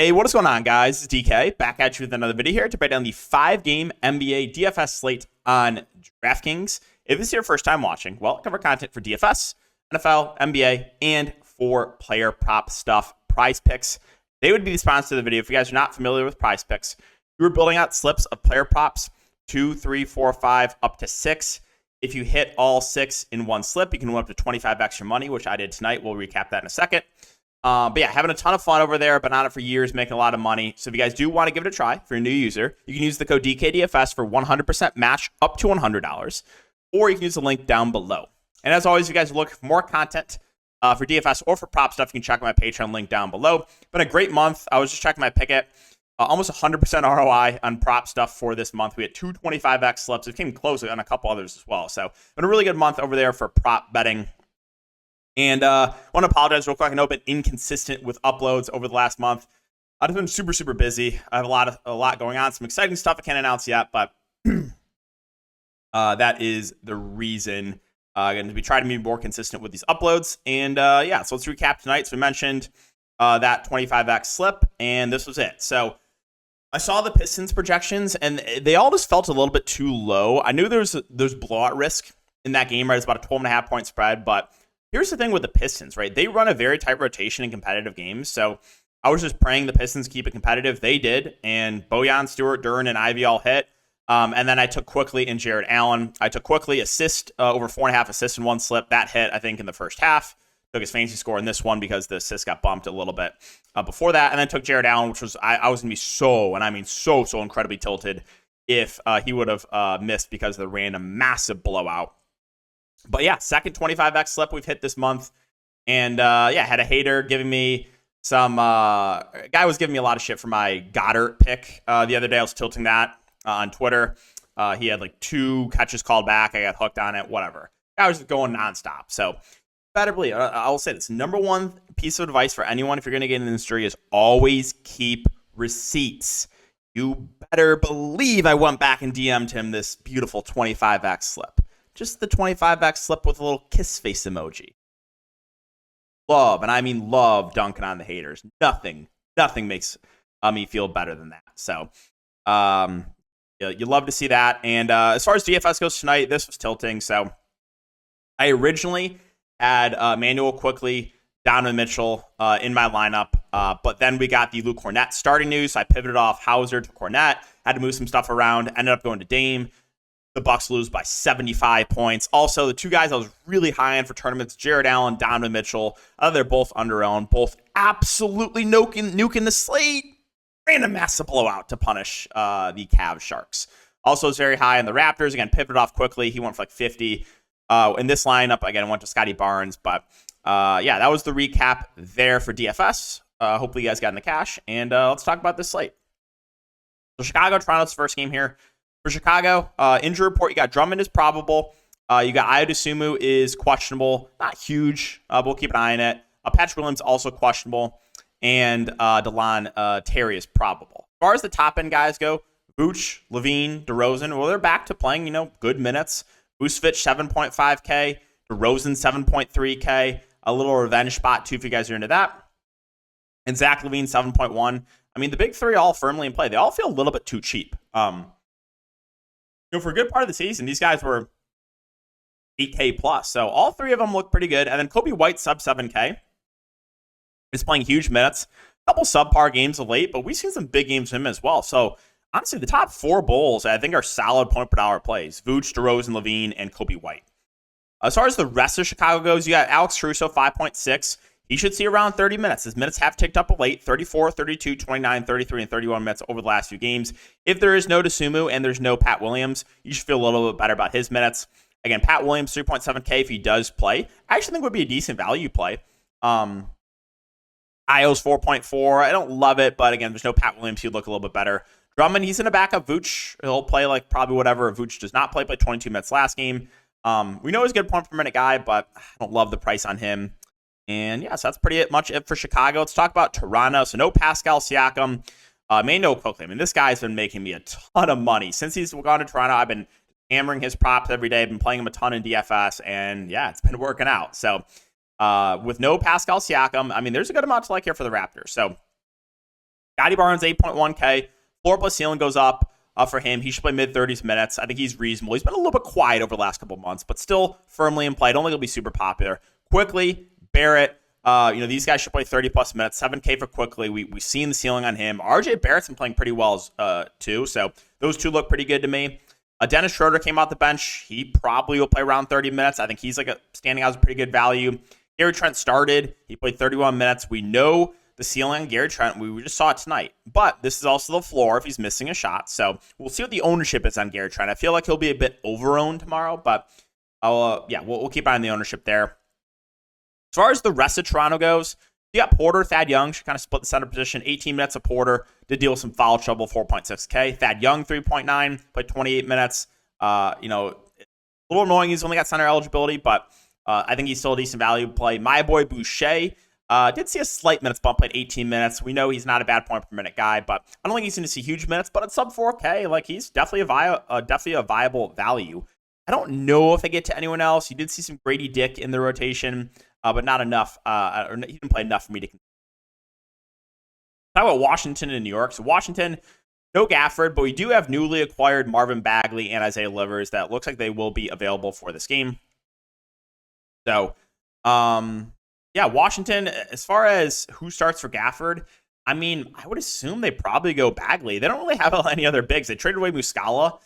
Hey, what is going on, guys? It's DK back at you with another video here to break down the 5-game NBA DFS slate on Draftkings. If this is your first time watching, well, I cover content for DFS, NFL, NBA, and for player prop stuff, Prize Picks. They would be the sponsor of the video. If you guys are not familiar with Prize Picks, you were building out slips of player props 2, 3, 4, 5, up to 6. If you hit all 6 in one slip, you can win up to 25 extra money, which I did tonight. We'll recap that in a second. But yeah, having a ton of fun over there, been on it for years, making a lot of money. So if you guys do want to give it a try for a new user, you can use the code DKDFS for 100% match up to $100, or you can use the link down below. And as always, if you guys are looking for more content for DFS or for prop stuff, you can check out my Patreon link down below. Been a great month. I was just checking my Pickett. Almost 100% ROI on prop stuff for this month. We had 2 25x slips. It came close on a couple others as well. So been a really good month over there for prop betting. And I want to apologize real quick. I know I've been inconsistent with uploads over the last month. I've been super busy. I have a lot going on. Some exciting stuff I can't announce yet, but that is the reason. Going to be trying to be more consistent with these uploads. And yeah, so let's recap tonight. So we mentioned that 25x slip, and this was it. So I saw the Pistons projections, and they all just felt a little bit too low. I knew there's blowout risk in that game, right? It's about a 12.5 point spread, but here's the thing with the Pistons, right? They run a very tight rotation in competitive games. So I was just praying the Pistons keep it competitive. They did. And Bojan, Stewart, Duren, and Ivy all hit. And then I took Quickly and Jared Allen. I took Quickly assist over 4.5 assists in one slip. That hit, I think, in the first half. Took his fantasy score in this one because the assist got bumped a little bit before that. And then took Jared Allen, which was, I was going to be so incredibly tilted if he would have missed because of the random massive blowout. But yeah, second 25x slip we've hit this month. And yeah, had a hater giving me some, guy was giving me a lot of shit for my Goddard pick the other day. I was tilting that on Twitter. He had like 2 catches called back. I got hooked on it, whatever. I was just going nonstop. So better believe, I'll say this. Number one piece of advice for anyone, if you're going to get in the industry, is always keep receipts. You better believe I went back and DM'd him this beautiful 25x slip. Just the 25x slip with a little kiss face emoji. Love, and I mean love, dunking on the haters. Nothing makes me feel better than that. So, you love to see that. And as far as DFS goes tonight, this was tilting. So, I originally had Manuel Quickly, Donovan Mitchell in my lineup. But then we got the Luke Kornet starting news. So I pivoted off Hauser to Kornet. Had to move some stuff around. Ended up going to Dame. The Bucks lose by 75 points. Also, the 2 guys I was really high on for tournaments, Jared Allen, Donovan Mitchell, they're both under-owned, both absolutely nuking the slate. Random massive blowout to punish the Cavs Sharks. Also, was very high on the Raptors. Again, pivoted off quickly. He went for like 50. In this lineup, again, I went to Scotty Barnes. But yeah, that was the recap there for DFS. Hopefully, you guys got in the cash. And let's talk about this slate. So, Chicago, Toronto's first game here. For Chicago, injury report, you got Drummond is probable. You got Ayo is questionable. Not huge, but we'll keep an eye on it. Patrick Williams also questionable. And DeLon Terry is probable. As far as the top-end guys go, Vooch, Levine, DeRozan, well, they're back to playing, good minutes. Vucevic, 7.5K. DeRozan, 7.3K. A little revenge spot, too, if you guys are into that. And Zach Levine, 7.1. I mean, the big 3 all firmly in play. They all feel a little bit too cheap. For a good part of the season, these guys were 8K plus. So all 3 of them look pretty good. And then Kobe White, sub 7K, is playing huge minutes. A couple subpar games of late, but we've seen some big games from him as well. So honestly, the top 4 Bulls, I think, are solid point per dollar plays. Vooch, DeRozan, Levine, and Kobe White. As far as the rest of Chicago goes, you got Alex Caruso, 5.6. He should see around 30 minutes. His minutes have ticked up of late, 34, 32, 29, 33, and 31 minutes over the last few games. If there is no Dosunmu and there's no Pat Williams, you should feel a little bit better about his minutes. Again, Pat Williams, 3.7K if he does play. I actually think would be a decent value play. Io's 4.4. I don't love it, but again, there's no Pat Williams. He'd look a little bit better. Drummond, he's in a backup. Vooch, he'll play like probably whatever. Vooch does not play 22 minutes last game. We know he's a good point per minute guy, but I don't love the price on him. And yeah, so that's pretty much it for Chicago. Let's talk about Toronto. So no Pascal Siakam. Mano Quickly. I mean, this guy's been making me a ton of money. Since he's gone to Toronto, I've been hammering his props every day. I've been playing him a ton in DFS, and yeah, it's been working out. So with no Pascal Siakam, I mean, there's a good amount to like here for the Raptors. So Scotty Barnes, 8.1K. Floor plus ceiling goes up for him. He should play mid-30s minutes. I think he's reasonable. He's been a little bit quiet over the last couple of months, but still firmly in play. I don't think he'll be super popular. Quickly, Barrett, these guys should play 30-plus minutes. 7K for Quickly. We've seen the ceiling on him. RJ Barrett's been playing pretty well too, so those two look pretty good to me. Dennis Schroeder came out the bench. He probably will play around 30 minutes. I think he's standing out as a pretty good value. Gary Trent started. He played 31 minutes. We know the ceiling on Gary Trent. We just saw it tonight. But this is also the floor if he's missing a shot. So we'll see what the ownership is on Gary Trent. I feel like he'll be a bit over-owned tomorrow, but we'll keep an eye on the ownership there. As far as the rest of Toronto goes, you got Porter, Thad Young, should kind of split the center position. 18 minutes of Porter, did deal with some foul trouble, 4.6K. Thad Young, 3.9, played 28 minutes. A little annoying he's only got center eligibility, but I think he's still a decent value play. My boy Boucher did see a slight minutes bump, played 18 minutes. We know he's not a bad point per minute guy, but I don't think he's going to see huge minutes. But at sub 4K, he's definitely a viable value. I don't know if I get to anyone else. You did see some Grady Dick in the rotation, but not enough. He didn't play enough for me to. Talk about Washington and New York. So Washington, no Gafford, but we do have newly acquired Marvin Bagley and Isaiah Livers that looks like they will be available for this game. So, Washington, as far as who starts for Gafford, I would assume they probably go Bagley. They don't really have any other bigs. They traded away Muscala.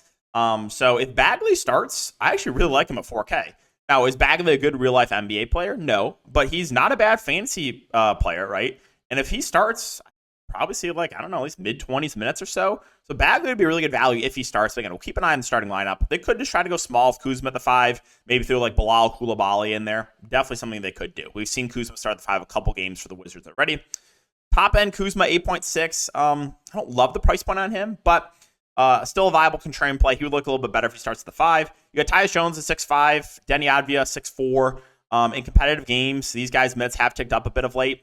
So if Bagley starts, I actually really like him at 4K. Now, is Bagley a good real-life NBA player? No, but he's not a bad fantasy player, right? And if he starts, I'd probably see at least mid-20s minutes or so. So Bagley would be a really good value if he starts. Again, we'll keep an eye on the starting lineup. They could just try to go small with Kuzma at the 5, maybe throw Bilal Coulibaly in there. Definitely something they could do. We've seen Kuzma start the 5 a couple games for the Wizards already. Top end Kuzma, 8.6. I don't love the price point on him, but still a viable contrarian play. He would look a little bit better if he starts at the 5. You got Tyus Jones at 6'5", Denny Advia 6'4". In competitive games, these guys' minutes have ticked up a bit of late.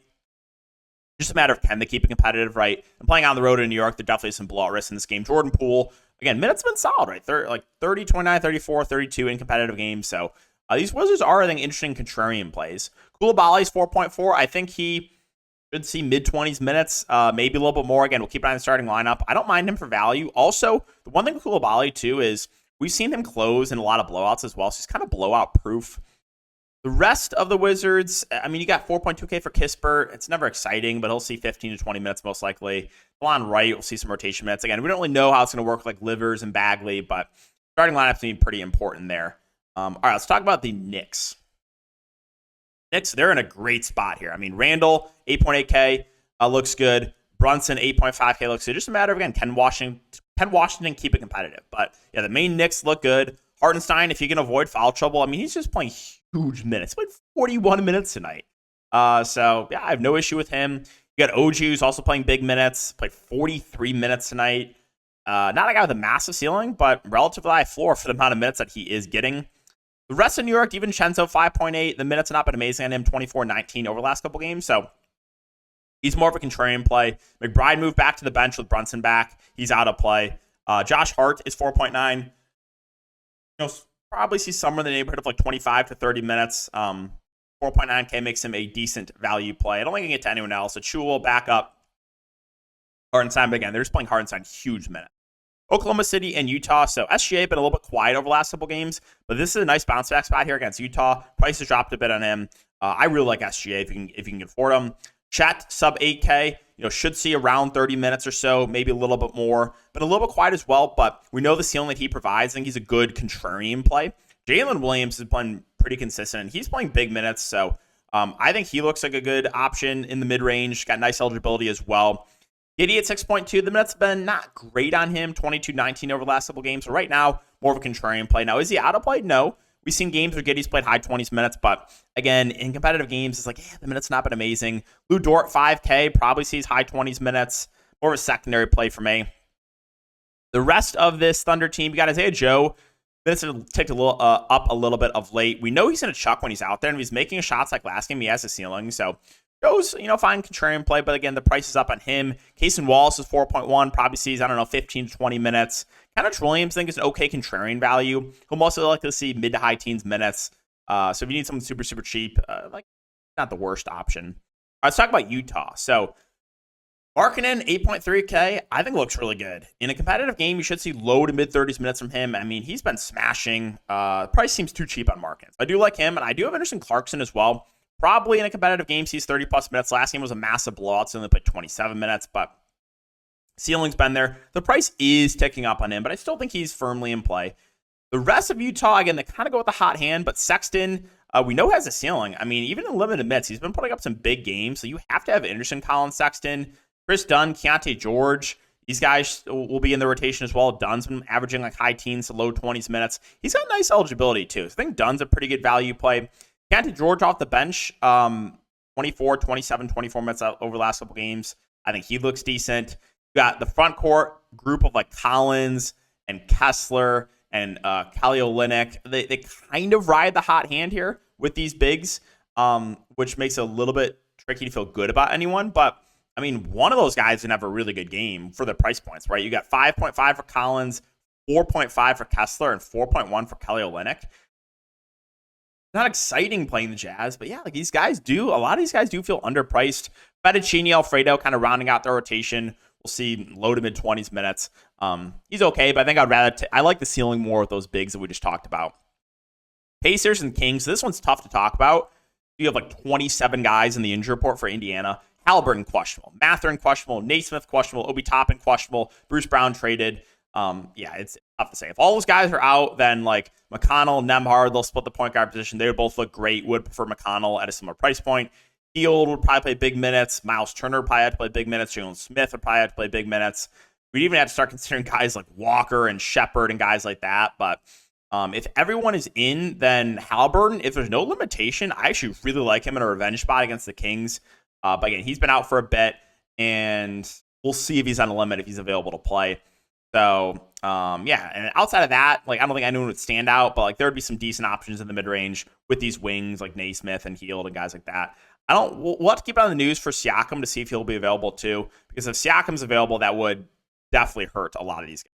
Just a matter of can they keep it competitive, right? And playing on the road in New York, there definitely is some blowout risk in this game. Jordan Poole, again, minutes have been solid, right? 30, 29, 34, 32 in competitive games. So these Wizards are, I think, interesting contrarian plays. Coulibaly's 4.4. I think he should see mid-20s minutes, maybe a little bit more. Again, we'll keep an eye on the starting lineup. I don't mind him for value. Also, the one thing with Coulibaly, too, is we've seen him close in a lot of blowouts as well, so he's kind of blowout-proof. The rest of the Wizards, you got 4.2K for Kispert. It's never exciting, but he'll see 15 to 20 minutes most likely. Delon Wright will see some rotation minutes. Again, we don't really know how it's going to work with Livers and Bagley, but starting lineup's going to be pretty important there. All right, let's talk about the Knicks. Knicks, they're in a great spot here. Randall, 8.8K, looks good. Brunson, 8.5K, looks good. Just a matter of, again, can Washington keep it competitive? But, the main Knicks look good. Hartenstein, if you can avoid foul trouble, he's just playing huge minutes. He played 41 minutes tonight. I have no issue with him. You got OG, who's also playing big minutes. Played 43 minutes tonight. Not a guy with a massive ceiling, but relatively high floor for the amount of minutes that he is getting. The rest of New York, DiVincenzo, 5.8. The minutes have not been amazing on him, 24-19 over the last couple games. So he's more of a contrarian play. McBride moved back to the bench with Brunson back. He's out of play. Josh Hart is 4.9. Probably see somewhere in the neighborhood of 25 to 30 minutes. 4.9K makes him a decent value play. I don't think I can get to anyone else. Achul back up. Hartenstein, but again, they're just playing Hartenstein huge minutes. Oklahoma City and Utah. So SGA been a little bit quiet over the last couple games, but this is a nice bounce back spot here against Utah. Prices dropped a bit on him. I really like SGA if you can afford him. Chet sub 8K. Should see around 30 minutes or so, maybe a little bit more, but a little bit quiet as well. But we know the ceiling that he provides. I think he's a good contrarian play. Jalen Williams has been pretty consistent. He's playing big minutes, so I think he looks like a good option in the mid-range. Got nice eligibility as well. Giddey at 6.2. The minutes have been not great on him, 22-19 over the last couple games. So right now, more of a contrarian play. Now, is he out of play? No. We've seen games where Giddey's played high 20s minutes, but again, in competitive games, it's the minutes not been amazing. Lou Dort, 5K, probably sees high 20s minutes. More of a secondary play for me. The rest of this Thunder team, you got Isaiah Joe. Minutes have ticked a little up a little bit of late. We know he's going to chuck when he's out there, and if he's making shots like last game, he has a ceiling. So Joe's, fine contrarian play, but again, the price is up on him. Casey Wallace is 4.1, probably sees, 15 to 20 minutes. Kenneth Williams, I think, is an okay contrarian value. He'll mostly like to see mid to high teens minutes. So if you need something super, super cheap, not the worst option. Let's talk about Utah. So Markkanen, 8.3K, I think looks really good. In a competitive game, you should see low to mid 30s minutes from him. I mean, he's been smashing. Price seems too cheap on Markkanen. I do like him, and I do have interest in Clarkson as well. Probably in a competitive game, sees 30 plus minutes. Last game was a massive blowout, so only played 27 minutes, but ceiling's been there. The price is ticking up on him, but I still think he's firmly in play. The rest of Utah, again, they kind of go with the hot hand, but Sexton, we know has a ceiling. I mean, even in limited minutes, he's been putting up some big games, so you have to have interest in Colin Sexton. Chris Dunn, Keontae George, these guys will be in the rotation as well. Dunn's been averaging like high teens to low 20s minutes. He's got nice eligibility too. So I think Dunn's a pretty good value play. Keontae George off the bench, 24, 27, 24 minutes over the last couple games. I think he looks decent. You got the front court group of like Collins and Kessler and Kelly Olynyk. They kind of ride the hot hand here with these bigs, which makes it a little bit tricky to feel good about anyone. But I mean, one of those guys can have a really good game for the price points, right? You got 5.5 for Collins, 4.5 for Kessler, and 4.1 for Kelly Olynyk. Not exciting playing the Jazz, but yeah, like a lot of these guys do feel underpriced. Fettuccine Alfredo kind of rounding out the rotation. We'll see low to mid 20s minutes. He's okay, but I think I'd rather, I like the ceiling more with those bigs that we just talked about. Pacers and Kings. So this one's tough to talk about. You have like 27 guys in the injury report for Indiana. Halliburton questionable, Mathurin questionable, Naismith questionable, Obi Toppin questionable, Bruce Brown traded. Yeah, it's tough to say. If all those guys are out, then like McConnell, Nembhard, they'll split the point guard position. They would both look great. Would prefer McConnell at a similar price point. Field would probably play big minutes. Miles Turner would probably have to play big minutes. Jalen Smith would probably have to play big minutes. We'd even have to start considering guys like Walker and Shepard and guys like that. But if everyone is in, then Halliburton, if there's no limitation, I actually really like him in a revenge spot against the Kings. But again, he's been out for a bit, and we'll see if he's on a limit, if he's available to play. So, yeah, and outside of that, like I don't think anyone would stand out, but like there would be some decent options in the mid-range with these wings like Naismith and Hield and guys like that. We'll have to keep it on the news for Siakam to see if he'll be available too, because if Siakam's available, that would definitely hurt a lot of these guys.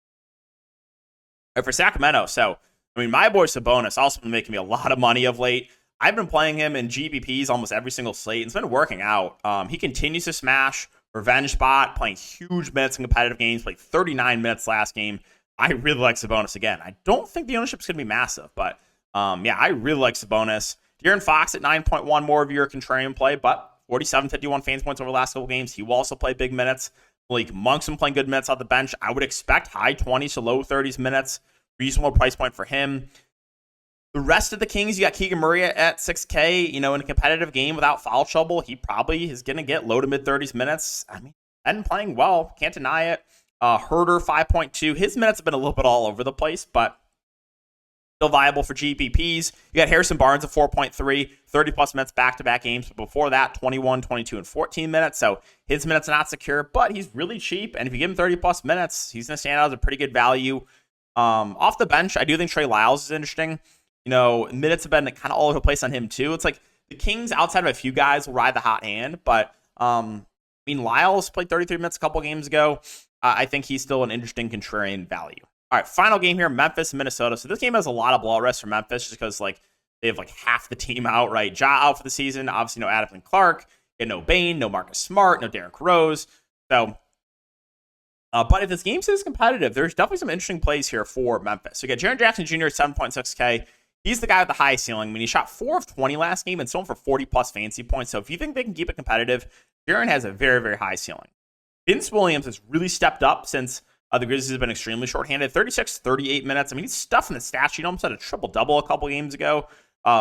All right, for Sacramento, so, I mean, my boy Sabonis also been making me a lot of money of late. I've been playing him in GPPs almost every single slate, and it's been working out. He continues to smash. Revenge spot, playing huge minutes in competitive games, played 39 minutes last game. I really like Sabonis again. I don't think the ownership is going to be massive, but yeah, I really like Sabonis. De'Aaron Fox at 9.1, more of your contrarian play, but 47-51 fans points over the last couple games. He will also play big minutes. Malik Monk's been playing good minutes off the bench. I would expect high 20s to low 30s minutes. Reasonable price point for him. The rest of the Kings, you got Keegan Murray at 6K. You know, in a competitive game without foul trouble, he probably is going to get low to mid 30s minutes. I mean, been playing well. Can't deny it. Herder, 5.2. His minutes have been a little bit all over the place, but still viable for GPPs. You got Harrison Barnes at 4.3, 30-plus minutes back-to-back games. But before that, 21, 22, and 14 minutes. So his minutes are not secure, but he's really cheap. And if you give him 30-plus minutes, he's going to stand out as a pretty good value. Off the bench, I do think Trey Lyles is interesting. You know, minutes have been kind of all over the place on him, too. It's like the Kings, outside of a few guys, will ride the hot hand. But, I mean, Lyles played 33 minutes a couple games ago. I think he's still an interesting contrarian value. All right, final game here, Memphis, Minnesota. So this game has a lot of blowout rest for Memphis just because, like, they have, like, half the team out, right? Ja out for the season. Obviously, no Adam and Clark. And no Bane, no Marcus Smart, no Derrick Rose. So, but if this game is competitive, there's definitely some interesting plays here for Memphis. So you got Jaren Jackson Jr. at 7.6K. He's the guy with the high ceiling. I mean, he shot 4 of 20 last game and sold for 40-plus fantasy points. So if you think they can keep it competitive, Jaren has a very, very high ceiling. Vince Williams has really stepped up since the Grizzlies have been extremely shorthanded. 36, 38 minutes. I mean, he's stuffing the stat sheet. Almost had a triple-double a couple games ago.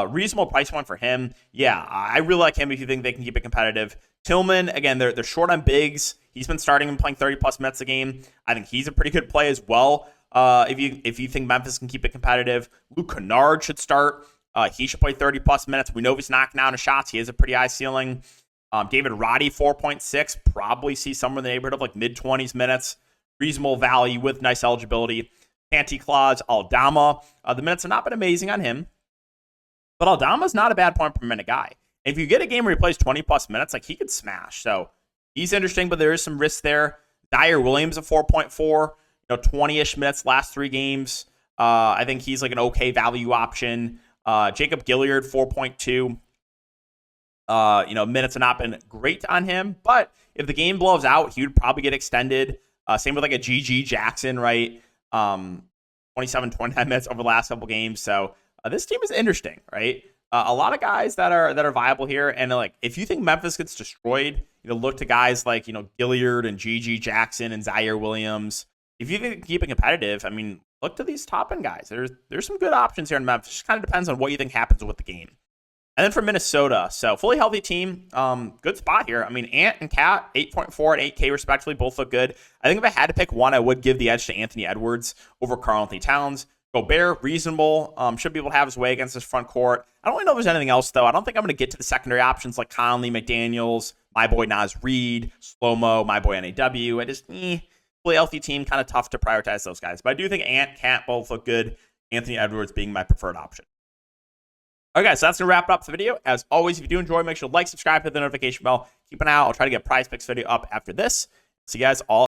Reasonable price point for him. Yeah, I really like him if you think they can keep it competitive. Tillman, again, they're short on bigs. He's been starting and playing 30-plus minutes a game. I think he's a pretty good play as well. If you think Memphis can keep it competitive. Luke Kennard should start. He should play 30-plus minutes. We know if he's knocking down his shots, he has a pretty high ceiling. David Roddy, 4.6. Probably see somewhere in the neighborhood of like mid-20s minutes. Reasonable value with nice eligibility. Panty Claus, Aldama. The minutes have not been amazing on him. But Aldama's not a bad point per minute guy. And if you get a game where he plays 20-plus minutes, like he could smash. So he's interesting, but there is some risk there. Dyer Williams at 4.4. 20-ish minutes last 3 games. I think he's like an okay value option. Jacob Gilliard, 4.2. Minutes have not been great on him, but if the game blows out, he would probably get extended. Same with like a GG Jackson, right? 27, 29 minutes over the last couple games. So this team is interesting, right? A lot of guys that are viable here. And like, if you think Memphis gets destroyed, look to guys like, Gilliard and GG Jackson and Zaire Williams. If you think keep it competitive, I mean, look to these top end guys. There's some good options here in Memphis. It just kind of depends on what you think happens with the game. And then for Minnesota, so fully healthy team, good spot here. I mean, Ant and Cat, 8.4 and 8K respectively, both look good. I think if I had to pick one, I would give the edge to Anthony Edwards over Karl-Anthony Towns. Gobert, reasonable, should be able to have his way against this front court. I don't really know if there's anything else, though. I don't think I'm going to get to the secondary options like Conley, McDaniels, my boy Naz Reid, Slow-Mo, my boy NAW. I just, fully healthy team, kind of tough to prioritize those guys. But I do think Ant, Cat both look good. Anthony Edwards being my preferred option. All right, guys, so that's going to wrap it up the video. As always, if you do enjoy, make sure to like, subscribe, hit the notification bell. Keep an eye out. I'll try to get a prize picks video up after this. See you guys all